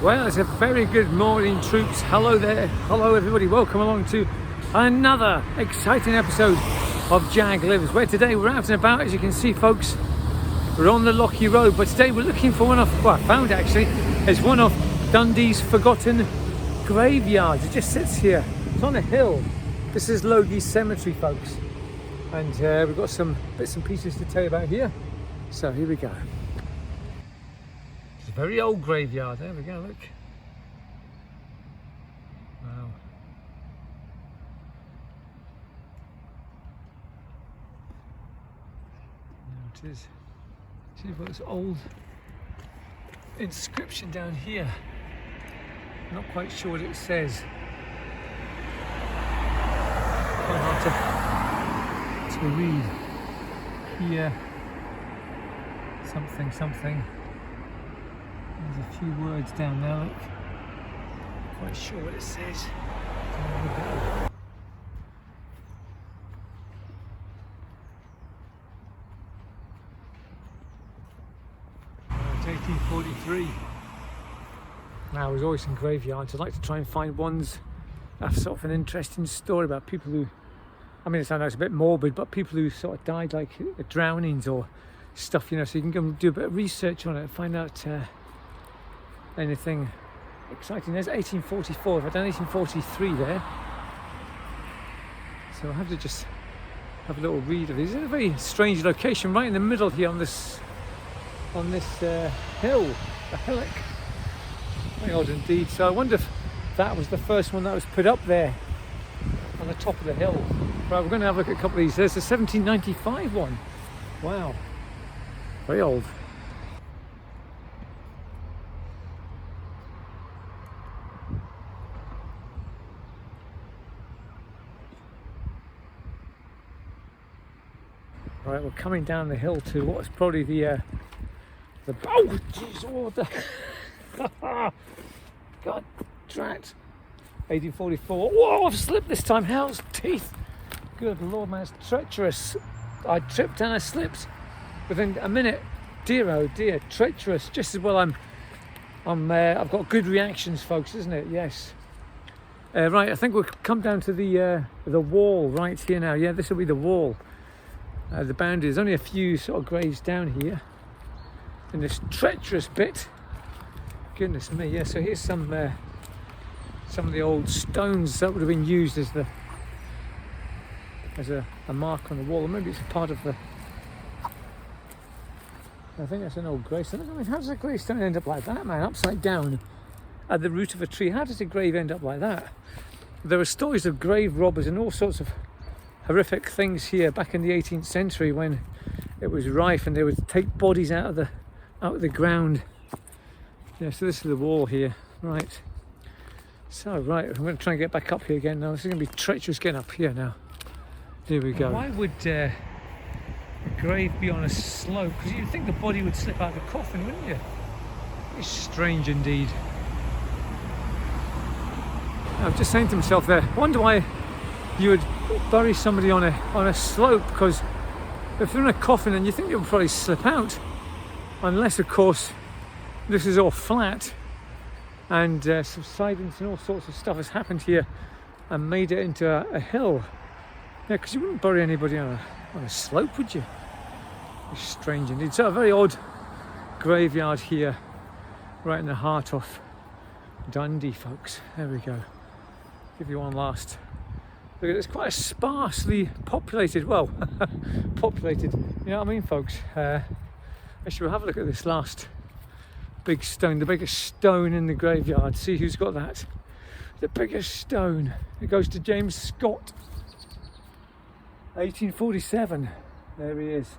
Well, it's a very good morning, troops. Hello there. Hello, everybody. Welcome along to another exciting episode of Jaglives, where today we're out and about. As you can see, folks, we're on the Lockyer Road, but today we're looking for one of, well, I found actually, is one of Dundee's forgotten graveyards. It just sits here. It's on a hill. This is Logie Cemetery, folks. And we've got some bits and pieces to tell you about here. So here we go. It's a very old graveyard. There we go, look. Wow. There it is. See, we've got this old inscription down here. I'm not quite sure what it says. Quite hard to read. Here. Something. There's a few words down there, look. Not quite sure what it says. It's 1843. Now, there's always some graveyards. I'd like to try and find ones that have sort of an interesting story about people who, I mean, I know it's a bit morbid, but people who sort of died like drownings or stuff, you know, so you can go and do a bit of research on it and find out anything exciting. There's 1844. I've done 1843 there, so I'll have to just have a little read of this. It's in a very strange location, right in the middle here on this hill, a hillock. Very odd indeed. So I wonder if that was the first one that was put up there on the top of the hill. Right, we're going to have a look at a couple of these. There's a 1795 one. Wow. Very old. Right, we're coming down the hill to what's probably the oh jeez, oh the God drat. 1844. Whoa, I've slipped this time. Hell's teeth. Good Lord, man, it's treacherous. I tripped and I slipped within a minute. Dear oh dear, treacherous. Just as well I've got good reactions, folks, isn't it? Yes. Right, I think we'll come down to the wall right here now. Yeah, this will be the wall. The boundary. There's only a few sort of graves down here in this treacherous bit. Goodness me. Yeah. So here's some of the old stones that would have been used as a mark on the wall, or maybe it's a part of the. I think that's an old gravestone. I mean, how does a gravestone end up like that, man? Upside down at the root of a tree. How does a grave end up like that? There are stories of grave robbers and all sorts of horrific things here back in the 18th century when it was rife, and they would take bodies out of the ground. Yeah, so this is the wall here, right? So, right, I'm going to try and get back up here again now. This is going to be treacherous getting up here now. Here we go. Why would a grave be on a slope? Because you'd think the body would slip out of the coffin, wouldn't you? It's strange indeed. I was just saying to myself there, I wonder why you would bury somebody on a slope, because if they're in a coffin, and you think they would probably slip out, unless of course this is all flat and subsidence and all sorts of stuff has happened here and made it into a hill. Yeah, because you wouldn't bury anybody on a slope, would you? It's strange indeed. So a very odd graveyard here, right in the heart of Dundee, folks. There we go. Give you one last look at it. It's quite a sparsely populated, well, populated, you know what I mean, folks? Actually, we'll have a look at this last big stone, the biggest stone in the graveyard. See who's got that. The biggest stone. It goes to James Scott. 1847. There he is.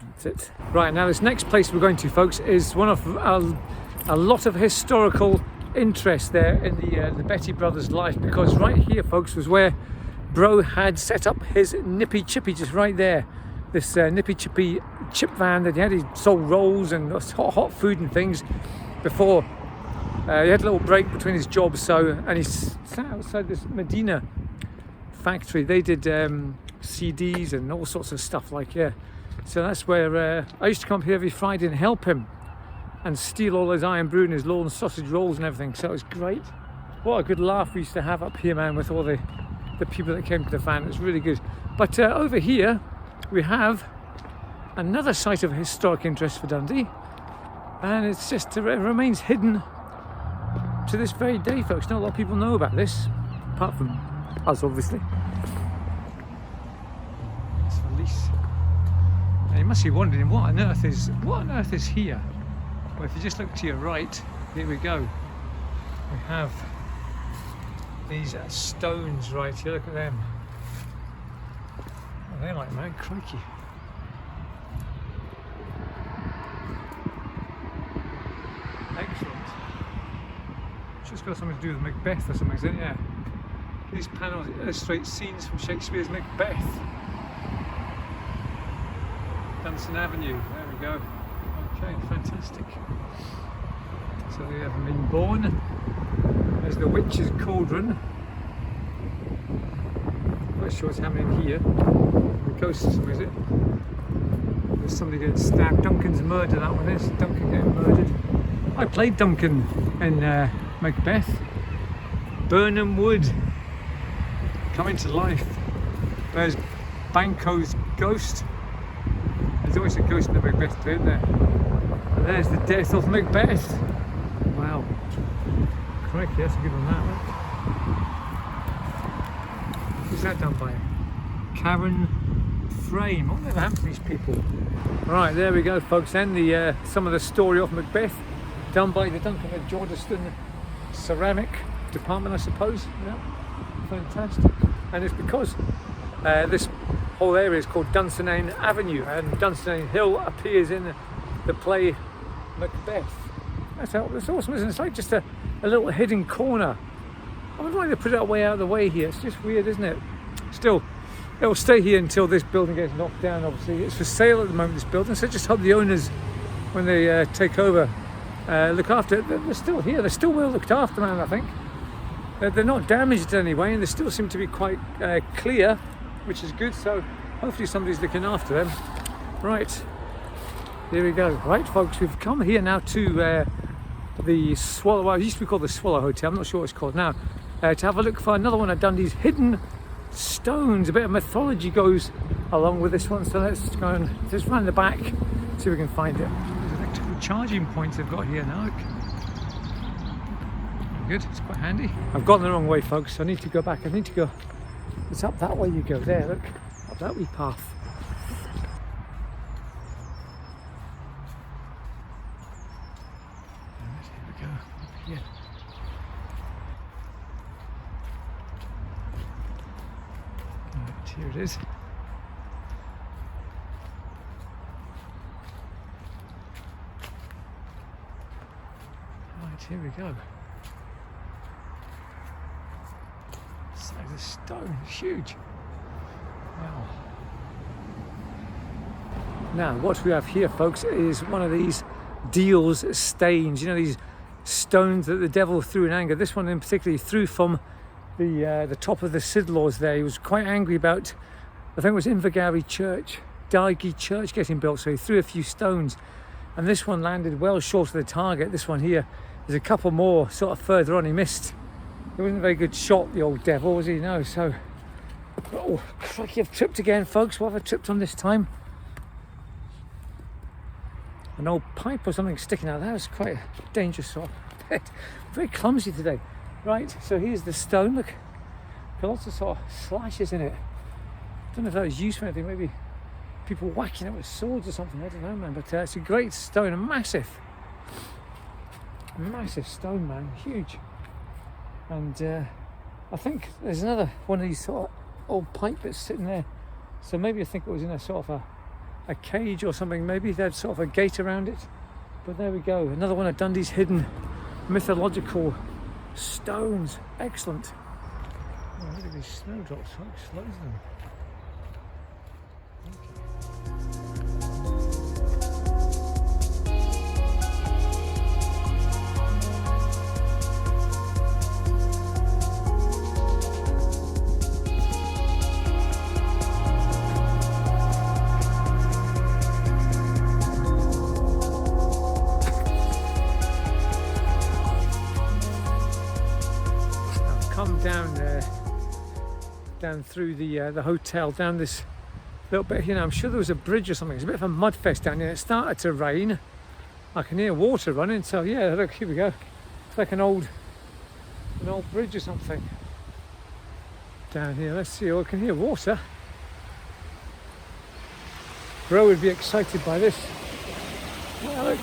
That's it. Right, now this next place we're going to, folks, is one of a lot of historical interest there in the Betty brothers' life, because right here, folks, was where Bro had set up his Nippy Chippy, just right there. This Nippy Chippy chip van that he had. He sold rolls and hot food and things before he had a little break between his jobs. So, and he sat outside this Medina factory. They did CDs and all sorts of stuff, like, yeah. So that's where I used to come up here every Friday and help him. and steal all his iron brew and his lawn sausage rolls and everything. So it was great. What a good laugh we used to have up here, man, with all the people that came to the fan. It was really good. But over here we have another site of historic interest for Dundee, and it's just it remains hidden to this very day, folks. Not a lot of people know about this, apart from us, obviously. It's Felice. And you must be wondering what on earth is here. Well, if you just look to your right, here we go. We have these stones right here. Look at them. Oh, they're like mad crikey. Excellent. It's just got something to do with Macbeth or something, isn't it? Yeah. These panels illustrate scenes from Shakespeare's Macbeth. Dunstan Avenue, there we go. Okay, fantastic. So they haven't been born. There's the Witch's Cauldron. I'm not sure what's happening here. The ghost system, is it? There's somebody getting stabbed. Duncan's murder, that one is. Duncan getting murdered. I played Duncan in Macbeth. Burnham Wood coming to life. There's Banquo's ghost. There's always a ghost in the Macbeth play, isn't there? And there's the death of Macbeth. Wow. Crikey, that's a good one, that one. Who's that done by? Karen Frame. Whatever happened to these people? Right, there we go, folks. Then some of the story of Macbeth, done by the Duncan and Jordiston ceramic department, I suppose. Yeah, fantastic. And it's because this whole area is called Dunsinane Avenue, and Dunsinane Hill appears in the play Macbeth. That's awesome, isn't it? It's like just a little hidden corner. I wonder why they put it way out of the way here. It's just weird, isn't it? Still, it will stay here until this building gets knocked down, obviously. It's for sale at the moment, this building, so just hope the owners, when they take over, look after it. They're still here. They're still well looked after, man, I think. They're not damaged in any way, and they still seem to be quite clear, which is good, so hopefully somebody's looking after them. Right, here we go. Right, folks, we've come here now to the Swallow, well, it used to be called the Swallow Hotel, I'm not sure what it's called now, to have a look for another one of Dundee's hidden stones. A bit of mythology goes along with this one, so let's go and just run the back, see if we can find it. There's electrical charging points they've got here now. Look. Good, it's quite handy. I've gone the wrong way, folks. I need to go back. I need to go. It's up that way you go. There, look, up that wee path. Right, here we go. Up here. Right, here it is. Right, here we go. The stone is huge. Wow. Now, what we have here, folks, is one of these Deal's stains. You know, these stones that the devil threw in anger. This one in particular, he threw from the top of the Sidlaws there. He was quite angry about, I think it was Invergary Church, Dargie Church getting built, so he threw a few stones. And this one landed well short of the target. This one here, there's a couple more sort of further on. He missed. It wasn't a very good shot, the old devil, was he? No, so... Oh, crikey, I've tripped again, folks. What have I tripped on this time? An old pipe or something sticking out. That was quite a dangerous sort of bit. Very clumsy today. Right, so here's the stone. Look, got lots of sort of slashes in it. I don't know if that was used for anything. Maybe people whacking it with swords or something. I don't know, man. But it's a great stone, a massive stone, man. Huge. And I think there's another one of these sort of old pipe bits sitting there. So maybe I think it was in a sort of a cage or something. Maybe they had sort of a gate around it. But there we go. Another one of Dundee's hidden mythological stones. Excellent. Oh, look at these snowdrops, folks. Loads of them. down through the hotel, down this little bit here. I'm sure there was a bridge or something. It's a bit of a mud fest down here. It started to rain. I can hear water running, so yeah, look, here we go. It's like an old bridge or something down here. Let's see. Oh, I can hear water. Bro would be excited by this. Yeah, look.